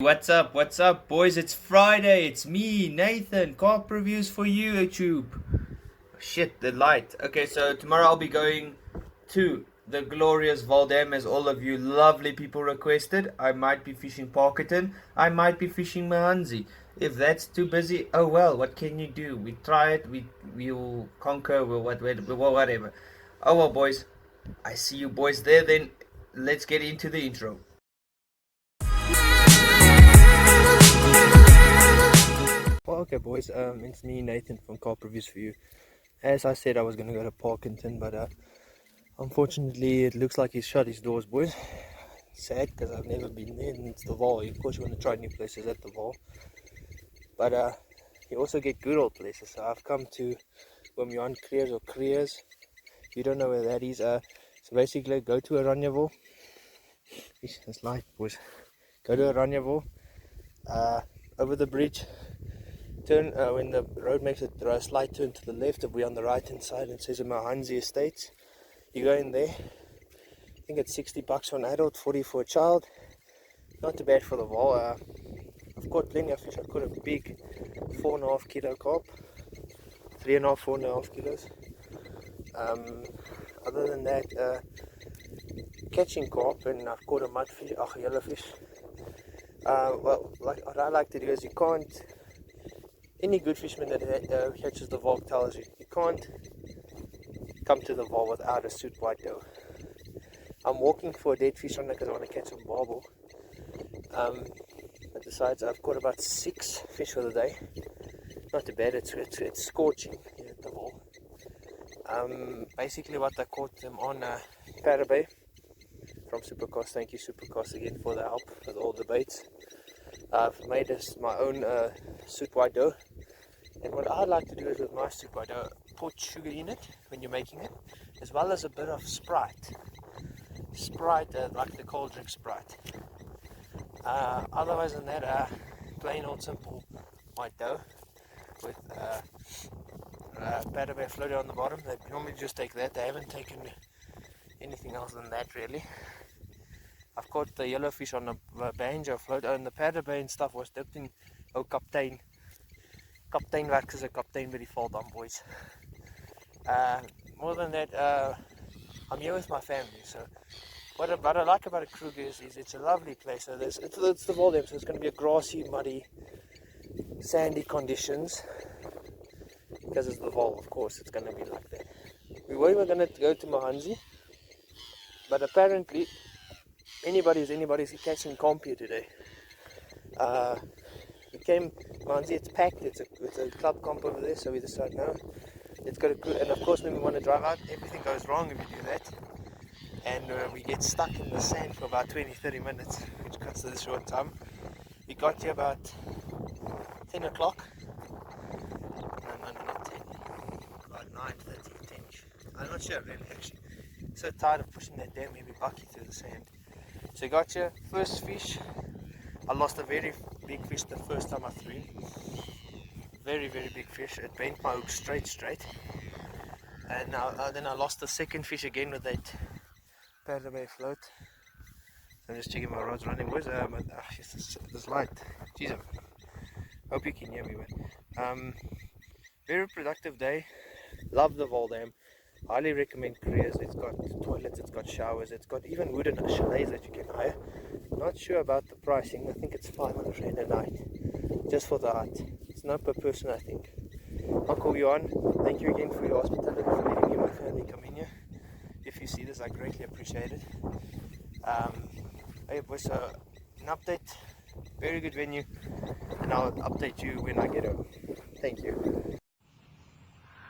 What's up, boys? It's Friday. It's me, Nathan. Carp reviews for you, YouTube. Shit, the light. Okay, so tomorrow I'll be going to the glorious Vaal as all of you lovely people requested. I might be fishing Parkerton. I might be fishing Mahanzi. If that's too busy, oh well, what can you do? We try it, we'll conquer, whatever. Oh well, boys. I see you boys there then. Let's get into the intro. Well, okay, boys, it's me, Nathan from Carp Reviews for you. As I said, I was going to go to Parkington, but unfortunately, it looks like he's shut his doors, boys. Sad, because I've never been there, and it's the Vaal. Of course, you want to try new places at the Vaal. But you also get good old places. So I've come to Krugers or Krugers. If you don't know where that is, so basically, go to Vaal. It's light, boys. Go to Vaal, over the bridge. Turn when the road makes a slight turn to the left, if we're on the right hand side, it says Mahanzi Estates. You go in there. I think it's $60 for an adult, 40 for a child. Not too bad for the Vaal. I've caught plenty of fish. I've caught a big 4.5 kilo carp, 4.5 kilos. Other than that, catching carp, and I've caught a mudfish, yellowfish. Well, what I like to do is any good fisherman that catches the Vaal tells you, you can't come to the Vaal without a suit white dough. I'm walking for a dead fish on it because I want to catch some barbel. But besides, I've caught about 6 fish for the day. Not too bad, it's scorching here at the Vaal. Basically what I caught them on Parabay from Supercast. Thank you Supercast again for the help with all the baits. I've made my own soup white dough, and what I like to do is with my soup white dough, put sugar in it when you're making it, as well as a bit of Sprite, like the cold drink Sprite. Otherwise than that, plain old simple white dough with Parabay floated on the bottom. They normally just take that. They haven't taken anything else than that really. I've caught the yellowfish on the banjo float, and the Parabay and stuff was dipped in kaptein. Kaptein werk as a kaptein by die Vaal, boys. More than that, I'm here with my family. So what I like about a Krugers is it's a lovely place. So it's the Vaal, so it's going to be a grassy, muddy, sandy conditions. Because it's the Vaal, of course, it's going to be like that. We were going to go to Mahanzi, but apparently anybody's catching comp here today. We came Mahanzi, it's packed, it's a club comp over there, so we decided no, let's go to, and of course when we want to drive out, everything goes wrong if you do that, and we get stuck in the sand for about 20-30 minutes, which cuts to the short time. We got here about 10 o'clock, no, not 10, about 9:30, 10. I'm not sure really, actually. So tired of pushing that damn heavy bucket through the sand. So I got your first fish. I lost a very big fish the first time I threw him. Very big fish. It bent my hook straight. And then I lost the second fish again with that Parabay float. So I'm just checking my rods running, boys. But this light. Jesus. Hope you can hear me, man. Very productive day. Love the Vaal Dam. Highly recommend Krugers. It's got toilets, it's got showers, it's got even wooden chalets that you can hire. Not sure about the pricing. I think it's 500 Rand a night just for the hut. It's not per person, I think. I'll call you on. Thank you again for your hospitality, for letting me and my family come in here. If you see this, I greatly appreciate it. It was an update. Very good venue, and I'll update you when I get home. Thank you.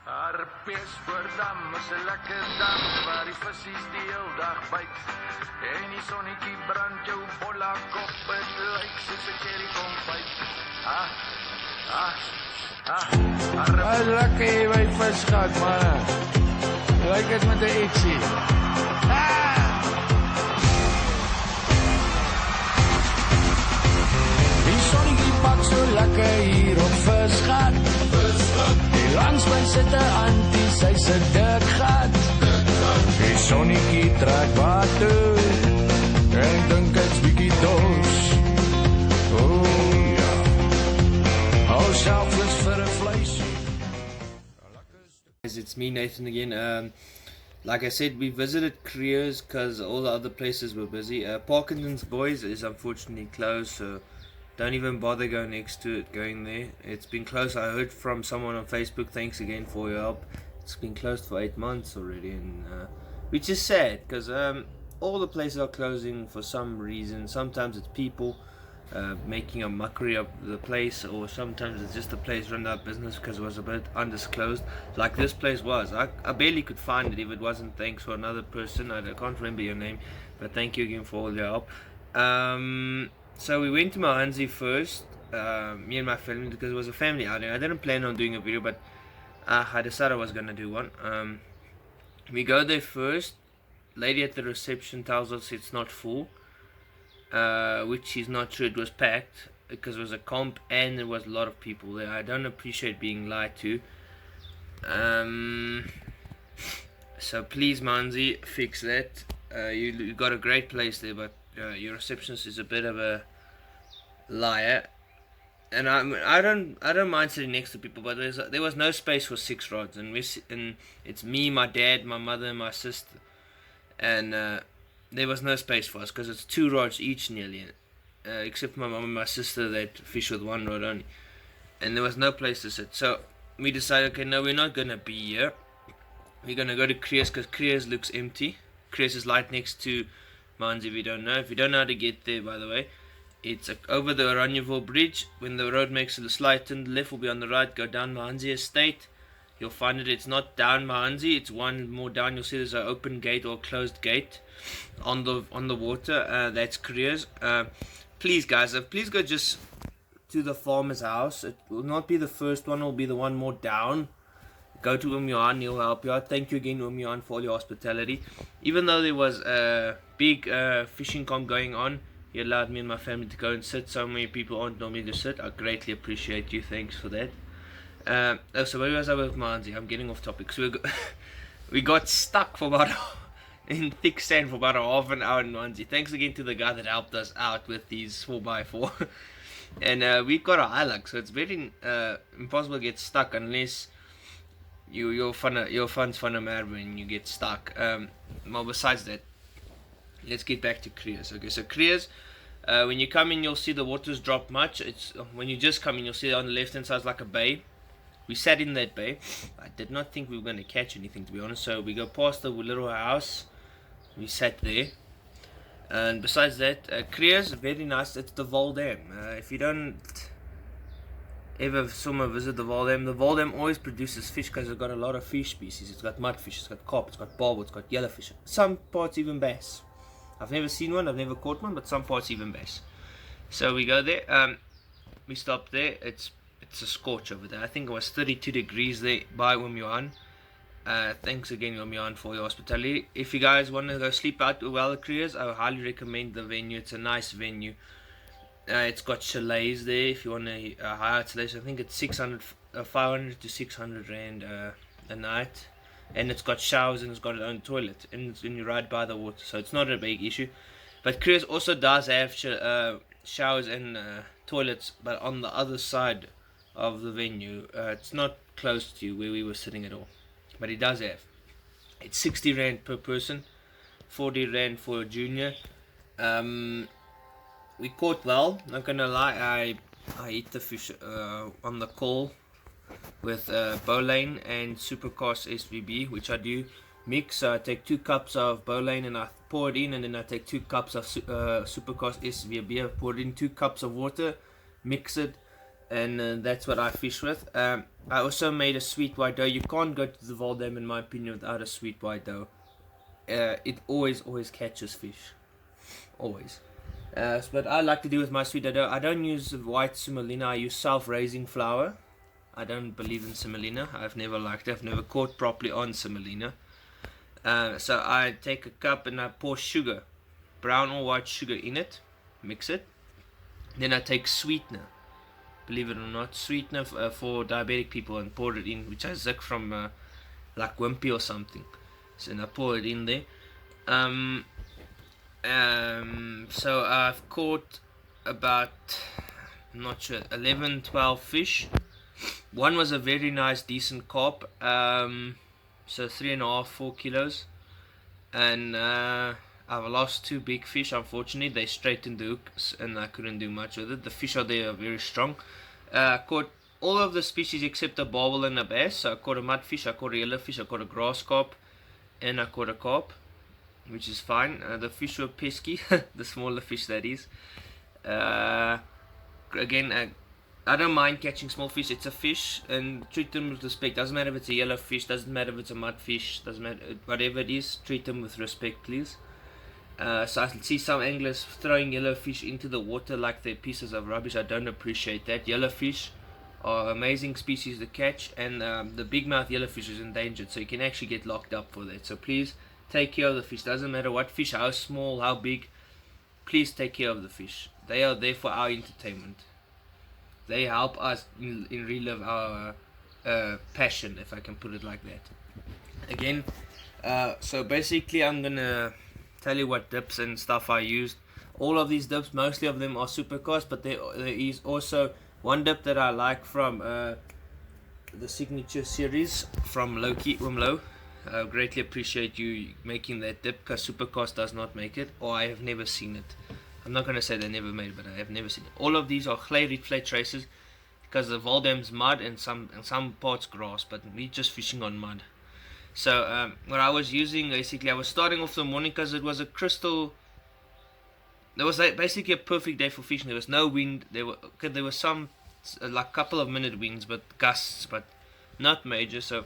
Harpeespoortdam is 'n lekker dam waar die vissies die heel dag byt. En die sonnetjie brand jou bolla kop, het lyk soos 'n cherry konfyt. Lekker jy by vis gehad, man. Lyk dit met 'n ietsie. Die sonnetjie pak so lekker hier op visgat. Langs my sit 'n auntie, sy se dik gat. Die sonnetjie trek water, en dink ek's bietjie dors. selfless vir 'n vleisie. It's me, Nathan, again. Like I said, we visited Krugers because all the other places were busy. Parkinson's Boys is unfortunately closed, so don't even bother going there. It's been closed. I heard from someone on Facebook, thanks again for your help. It's been closed for 8 months already, and which is sad because all the places are closing for some reason. Sometimes it's people making a mockery of the place, or sometimes it's just the place run out of business because it was a bit undisclosed, like this place was. I barely could find it if it wasn't thanks for another person. I can't remember your name, but thank you again for all your help. So we went to Mahanzi first, me and my family, because it was a family outing. I didn't plan on doing a video, but I decided I was going to do one. We go there first. Lady at the reception tells us it's not full, which she's not sure. It was packed because it was a comp and there was a lot of people there. I don't appreciate being lied to. So please, Manzi, fix that. You got a great place there, but your receptionist is a bit of a liar. And I don't mind sitting next to people, but there was no space for 6 rods, and it's me, my dad, my mother, and my sister, and there was no space for us because it's 2 rods each nearly, except for my mom and my sister that fish with 1 rod only, and there was no place to sit. So we decided, okay, no, we're not gonna be here. We're gonna go to Krugers because Krugers looks empty. Krugers is right next to Mans. If you don't know how to get there, by the way, it's over the Oranieville Bridge. When the road makes a slight turn, the left will be on the right. Go down Mahanzi Estate. You'll find it. It's not down Mahanzi. It's one more down. You'll see there's an open gate or closed gate on the water. That's Krugers. Please, guys, please go just to the farmer's house. It will not be the first one. It will be the one more down. Go to Umyan, he'll help you out. Thank you again, Umyan, for all your hospitality. Even though there was a big fishing comp going on, he allowed me and my family to go and sit. So many people aren't normally to sit. I greatly appreciate you. Thanks for that. So where was I with Manzi? I'm getting off topic. So we got stuck for about in thick sand for about a half an hour in Manzi. Thanks again to the guy that helped us out with these 4x4. And we got a hilux, so it's very impossible to get stuck unless your fun's fun mad when you get stuck. Well, besides that, let's get back to Krugers. Okay, so Krugers, when you come in, you'll see the water's dropped much. It's when you just come in, you'll see on the left hand side is like a bay. We sat in that bay. I did not think we were going to catch anything, to be honest. So we go past the little house. We sat there. And besides that, Krugers, very nice. It's the Vaal Dam. If you don't ever someone visit the Vaal Dam always produces fish because it's got a lot of fish species. It's got mudfish, it's got carp, it's got barbel, it's got yellowfish. Some parts even bass. I've never seen one, I've never caught one, but some parts even bass. So we go there, we stop there. It's a scorch over there. I think it was 32 degrees there by Umyan. Thanks again, Umyan, for your hospitality. If you guys want to go sleep out with Vaal Krugers, I really recommend the venue. It's a nice venue. It's got chalets there if you want to hire chalets. I think it's 500 to 600 rand a night, and it's got showers and it's got its own toilet, and it's when you ride by the water, so it's not a big issue. But Krugers also does have showers and toilets, but on the other side of the venue. It's not close to where we were sitting at all, but it does have. It's 60 rand per person, 40 rand for a junior. We caught well, not gonna lie. I eat the fish on the call with bowline and supercast SVB, which I do mix. So I take 2 cups of bowline and I pour it in, and then I take 2 cups of supercast SVB. I pour it in 2 cups of water, mix it, and that's what I fish with. I also made a sweet white dough. You can't go to the Vaal Dam, in my opinion, without a sweet white dough. It always catches fish, always. But I like to do with my sweet dough. I don't use white semolina. I use self-raising flour. I don't believe in semolina. I've never liked it. I've never caught properly on semolina. So I take a cup and I pour sugar, brown or white sugar in it, mix it. Then I take sweetener, believe it or not, sweetener for diabetic people, and pour it in, which I zick from like Wimpy or something. So then I pour it in there. So I've caught about, I'm not sure, 11, 12 fish. One was a very nice, decent carp, so 3.5, 4 kilos, and I've lost 2 big fish. Unfortunately, they straightened the hooks, and I couldn't do much with it. The fish are there are very strong. I caught all of the species except a barbel and a bass. So I caught a mudfish, I caught a yellowfish, I caught a grass carp, and I caught a carp, which is fine. The fish were pesky, the smaller fish that is. Again, I don't mind catching small fish. It's a fish, and treat them with respect. Doesn't matter if it's a yellow fish, doesn't matter if it's a mudfish, doesn't matter, whatever it is, treat them with respect, please. So I see some anglers throwing yellowfish into the water like they're pieces of rubbish. I don't appreciate that. Yellowfish are amazing species to catch, and the big mouth yellowfish is endangered, so you can actually get locked up for that. So please take care of the fish. Doesn't matter what fish, how small, how big, please take care of the fish. They are there for our entertainment. They help us in relive our passion, if I can put it like that. Again, so basically I'm gonna tell you what dips and stuff I used. All of these dips, mostly of them are supercast, but there is also one dip that I like from the signature series from Loki Umlo. I greatly appreciate you making that dip, because supercast does not make it, or I have never seen it. I'm not going to say they never made it, but I have never seen it. All of these are clay reed flat traces, because the Vaal dam's mud and some parts grass, but we're just fishing on mud. So what I was using, basically I was starting off the morning because it was a crystal. There was basically a perfect day for fishing. There was no wind. There were some like couple of minute winds, but gusts, but not major. So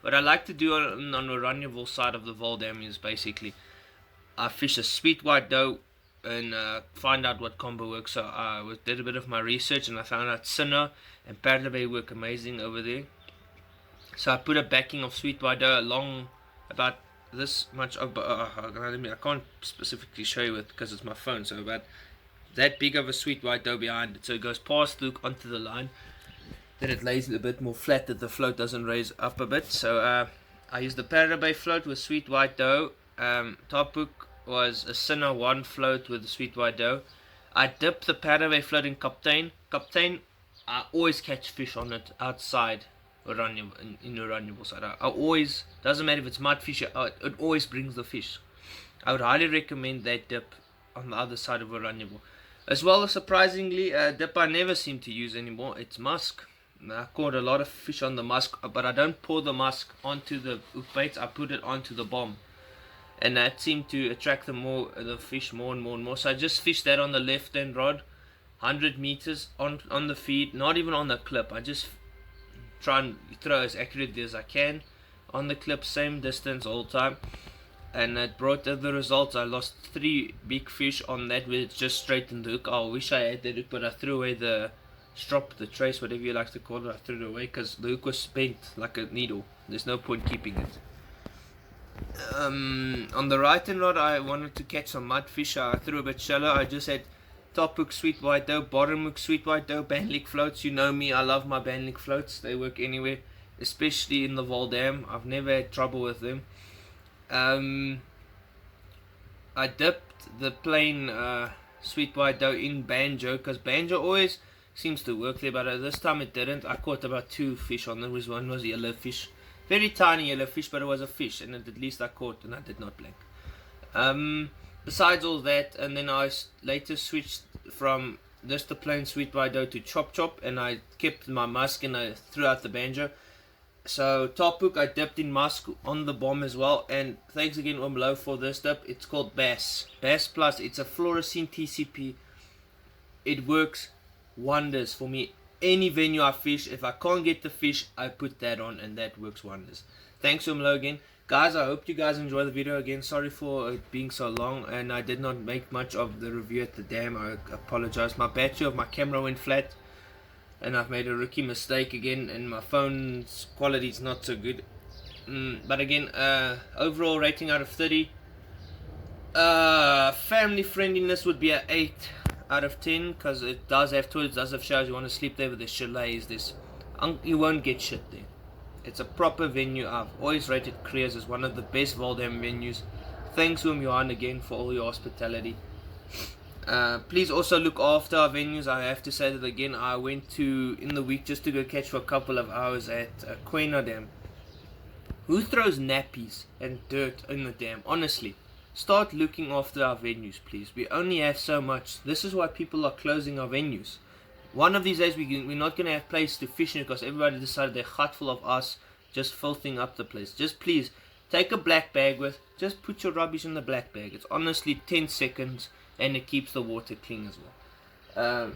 what I like to do on the Oranje side of the Vaal dam is basically I fish a sweet white doe and find out what combo works. So I did a bit of my research, and I found out Sinner and Parley work amazing over there. So I put a backing of sweet white doe along about this much. I can't specifically show you it because it's my phone. So about that big of a sweet white doe behind it. So it goes past the hook onto the line. Then it lays a bit more flat, that the float doesn't raise up a bit. So I used the Parley float with sweet white doe. Top hook was a Sinner 1 float with the sweet white doe. I dipped the Parley float in Captain. I always catch fish on it outside Oranje, in Oranje side. I always, doesn't matter if it's mudfish, it always brings the fish. I would highly recommend that dip on the other side of Oranje. As well as, surprisingly, a dip I never seem to use anymore, it's musk. I caught a lot of fish on the musk, but I don't pour the musk onto the hook baits, I put it onto the bomb. And that seemed to attract the fish more and more and more. So I just fished that on the left hand rod, 100 meters on the feed, not even on the clip. I just try and throw as accurately as I can on the clip, same distance all the time, and it brought the results. I lost 3 big fish on that where it's just straightened the hook. I wish I had that hook, but I threw away the strop, the trace, whatever you like to call it. I threw it away because the hook was spent like a needle. There's no point keeping it. On the right hand rod, I wanted to catch some mudfish. I threw a bit shallow. I just had top hook sweet white doe, bottom hook sweet white doe, bandlick floats. You know me, I love my bandlick floats. They work anywhere, especially in the Vaal dam. I've never had trouble with them. I dipped the plain sweet white doe in banjo, because banjo always seems to work there, but this time it didn't. I caught about 2 fish on there. One was a yellow fish, very tiny yellow fish, but it was a fish, and at least I caught, and I did not blank. Besides all that, and then I later switched from just the plain sweet white doe to chop, and I kept my musk and I threw out the banjo. So top hook I dipped in musk on the bomb as well, and thanks again Umlo for this dip. It's called Bass Plus. It's a fluorescent TCP. It works wonders for me. Any venue I fish, if I can't get the fish, I put that on, and that works wonders. Thanks Umlo again. Guys, I hope you guys enjoy the video again. Sorry for it being so long, and I did not make much of the review at the dam. I apologize. My battery of my camera went flat, and I've made a rookie mistake again, and my phone's quality is not so good. But again, overall rating out of 30. Family friendliness would be an 8 out of 10, because it does have toilets, does have showers. You want to sleep there with the chalets, you won't get shit there. It's a proper venue. I've always rated Krugers as one of the best Vaal dam venues. Thanks Johan again for all your hospitality. Please also look after our venues. I have to say that again. I went to in the week just to go catch for a couple of hours at Quena Dam. Who throws nappies and dirt in the dam? Honestly, start looking after our venues, please. We only have so much. This is why people are closing our venues. One of these days we're not going to have place to fish in because everybody decided they're full of us just filthing up the place. Just please take a black bag with. Just put your rubbish in the black bag. It's honestly 10 seconds and it keeps the water clean as well.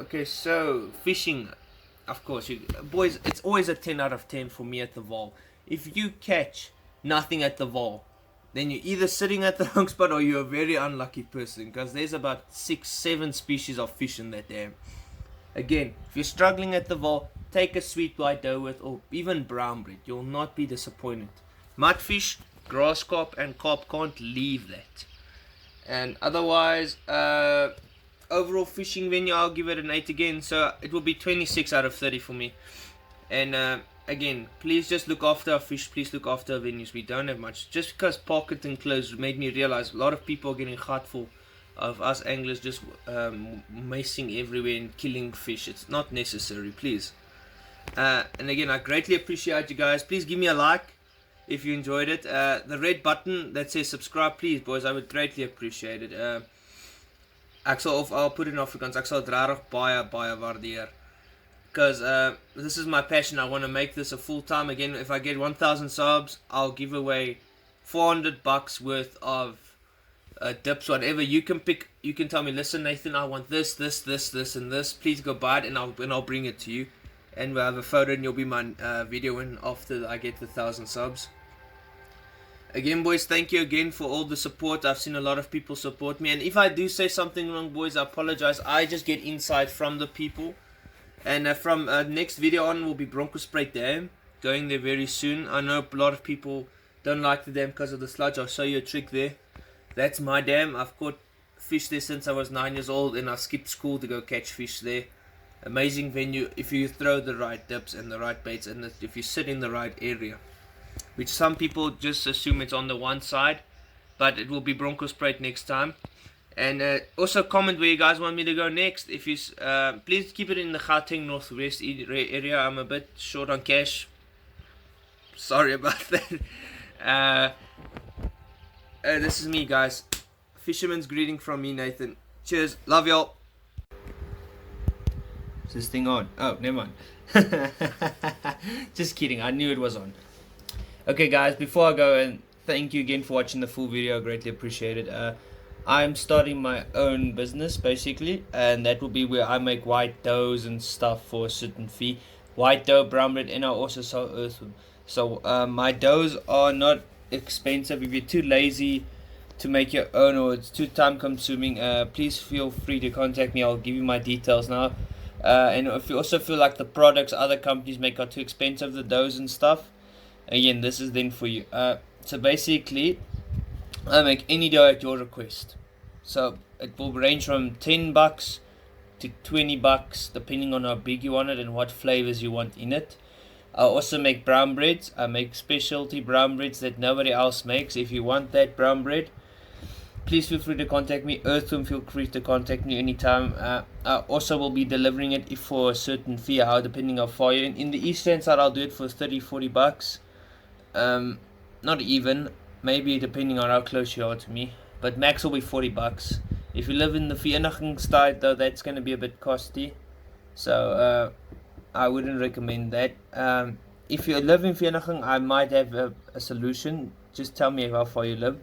Okay, so fishing, of course, boys. It's always a 10 out of 10 for me at the Vaal. If you catch nothing at the Vaal, then you're either sitting at the wrong spot or you're a very unlucky person because there's about 6-7 species of fish in that dam. Again, if you're struggling at the Vaal, take a sweet white dough with or even brown bread. You'll not be disappointed. Mudfish, grass carp and carp can't leave that. And otherwise, overall fishing venue, I'll give it an 8 again. So it will be 26 out of 30 for me. And again, please just look after our fish. Please look after our venues. We don't have much. Just because Parkerton closed made me realize a lot of people are getting heartful of us anglers just macing everywhere and killing fish. It's not necessary, please. And again, I greatly appreciate you guys. Please give me a like if you enjoyed it. The red button that says subscribe, please, boys. I would greatly appreciate it. I'll put it in Afrikaans. Ek sal dit regtig baie waardeer. Because this is my passion. I want to make this a full time. Again, if I get 1,000 subs, I'll give away $400 worth of dips, whatever. You can pick. You can tell me, listen, Nathan, I want this, and this. Please go buy it, and I'll bring it to you. And we'll have a photo, and you'll be my video in after I get the 1,000 subs. Again, boys, thank you again for all the support. I've seen a lot of people support me, and if I do say something wrong, boys, I apologize. I just get insight from the people. And from next video on will be Bronkhorstspruit Dam, going there very soon. I know a lot of people don't like the dam because of the sludge. I'll show you a trick there. That's my dam. I've caught fish there since I was 9 years old, and I skipped school to go catch fish there. Amazing venue if you throw the right dips and the right baits, and if you sit in the right area. Which some people just assume it's on the one side, but it will be Bronkhorstspruit next time. And also comment where you guys want me to go next. If you please keep it in the Gauteng Northwest area. I'm a bit short on cash. Sorry about that. This is me, guys. Fisherman's greeting from me, Nathan. Cheers. Love y'all. Is this thing on? Oh, never mind. Just kidding. I knew it was on. Okay, guys. Before I go, and thank you again for watching the full video. I greatly appreciate it. I'm starting my own business basically, and that will be where I make white doughs and stuff for a certain fee. White dough, brown bread, and I also sell earthworm. So my doughs are not expensive. If you're too lazy to make your own or it's too time consuming, please feel free to contact me. I'll give you my details now. And if you also feel like the products other companies make are too expensive, the doughs and stuff, again, this is then for you. So basically, I make any dough at your request. So it will range from $10 to $20 depending on how big you want it and what flavors you want in it. I also make brown breads. I make specialty brown breads that nobody else makes. If you want that brown bread, please feel free to contact me. Earthworm, feel free to contact me anytime. I also will be delivering it if for a certain fee, depending how far you're in the eastern side. I'll do it for $30-40. Not even. Maybe depending on how close you are to me, but max will be $40. If you live in the Vereniging side, though, that's going to be a bit costly, so I wouldn't recommend that. If you live in Vereniging, I might have a solution. Just tell me how far you live.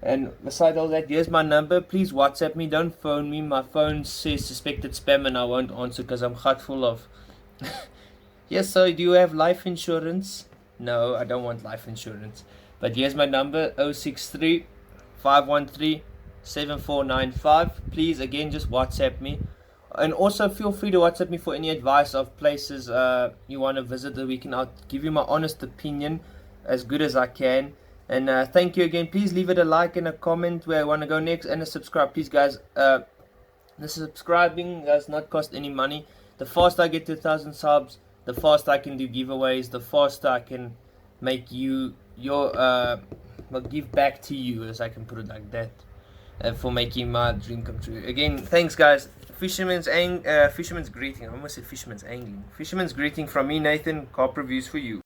And besides all that, here's my number. Please WhatsApp me. Don't phone me. My phone says suspected spam, and I won't answer because I'm full of. Yes, so do you have life insurance? No, I don't want life insurance. But here's my number, 063 513 7495. Please, again, just WhatsApp me. And also feel free to WhatsApp me for any advice of places you want to visit the weekend. I'll give you my honest opinion as good as I can. And thank you again. Please leave it a like and a comment where I want to go next, and a subscribe. Please, guys, the subscribing does not cost any money. The faster I get to 1,000 subs, the faster I can do giveaways, the faster I can make you give back to you, as I can put it like that. for making my dream come true. Again, thanks guys. Fisherman's greeting. I almost said fisherman's angling. Fisherman's greeting from me, Nathan. Carp reviews for you.